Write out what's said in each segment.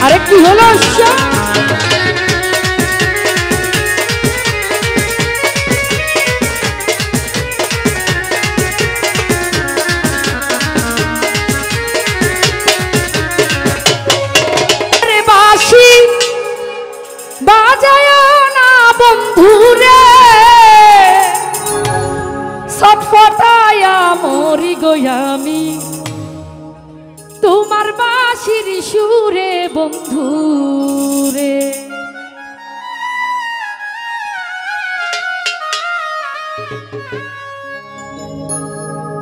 আরে কি হলো বাঁশি বাজায় না বন্ধুরে ছটফটায়া মরি গয়ামি তোমার বাঁশির সুরে বন্ধুরে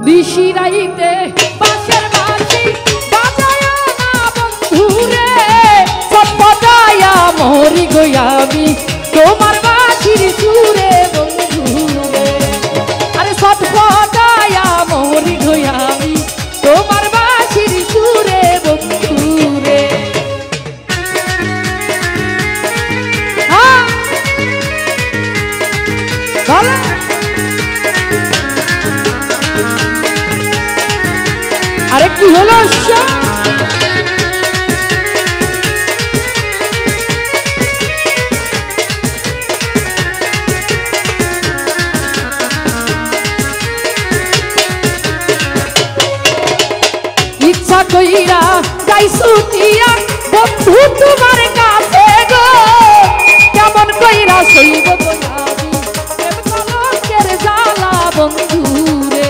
বিশিরাইতে বাঁশের বাঁশি বাজায় না বন্ধুরে ছটফটায়া মরি গয়ামি তোমার বাঁশির সুরে বন্ধুরে আরে ছটফটায়া মরি গয়ামি তোমার বাঁশির সুরে বন্ধুরে আরে কি হলো ইচ্ছা কইরা যাই ছুটিয়া বন্ধু তোমার কাছে গো কেমন কইরা সইব গো আমি প্রেম কলঙ্কের জ্বালা বন্ধুরে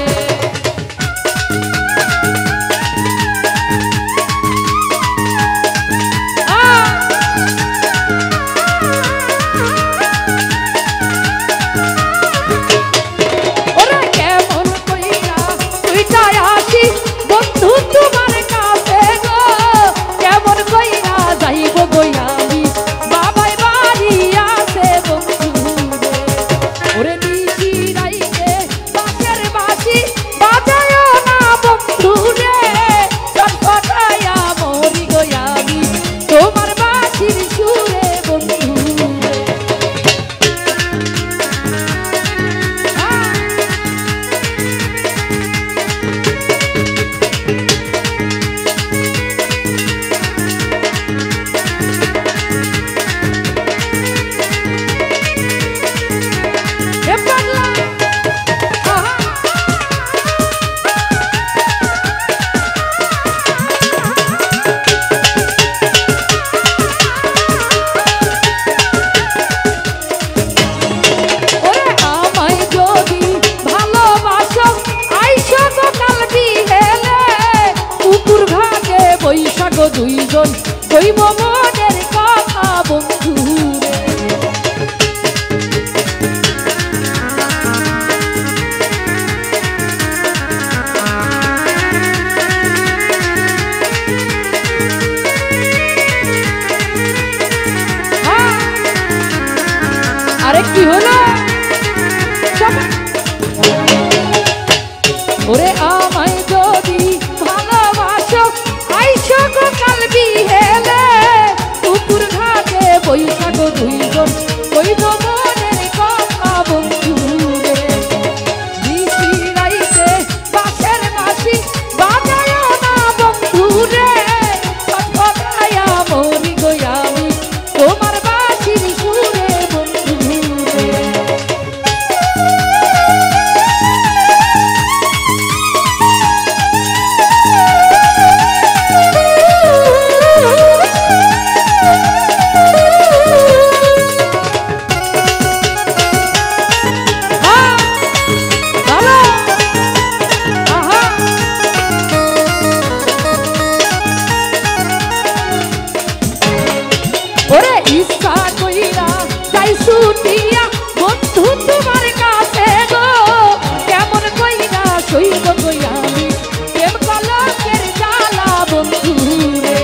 দুইজন কইব মনের কথা বন্ধুরে আরে কি হলো ওরে আমায় যদি ভালোবাসো আইসো গো কাল বিহেলে পুকুর ঘাটে বইসা গো দুইজন কইব মনের কথা বন্ধুরে বিশিরাইতে বাঁশের বাঁশি বাজায় না বন্ধুরে ছটফটায়া মরি গয়ামি তোমার বাঁশির সুরে বন্ধুরে ওরে ইচ্ছা কইরা যাই ছুটিয়া বন্ধু তোমার কাছে গো কেমন কইরা সইব গো আমি প্রেম কলঙ্কের জ্বালা বন্ধুরে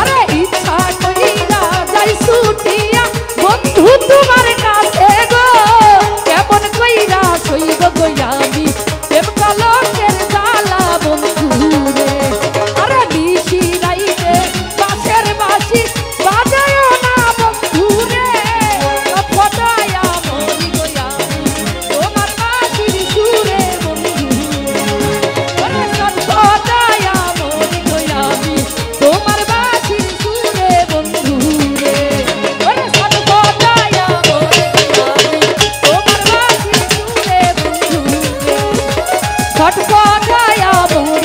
আরে ইচ্ছা কইরা যাই ছুটিয়া বন্ধু তোমার কাছে গো কেমন কইরা সইব গো আমি প্রেম কলঙ্কের জ্বালা বন্ধুরে লাগায়া মোর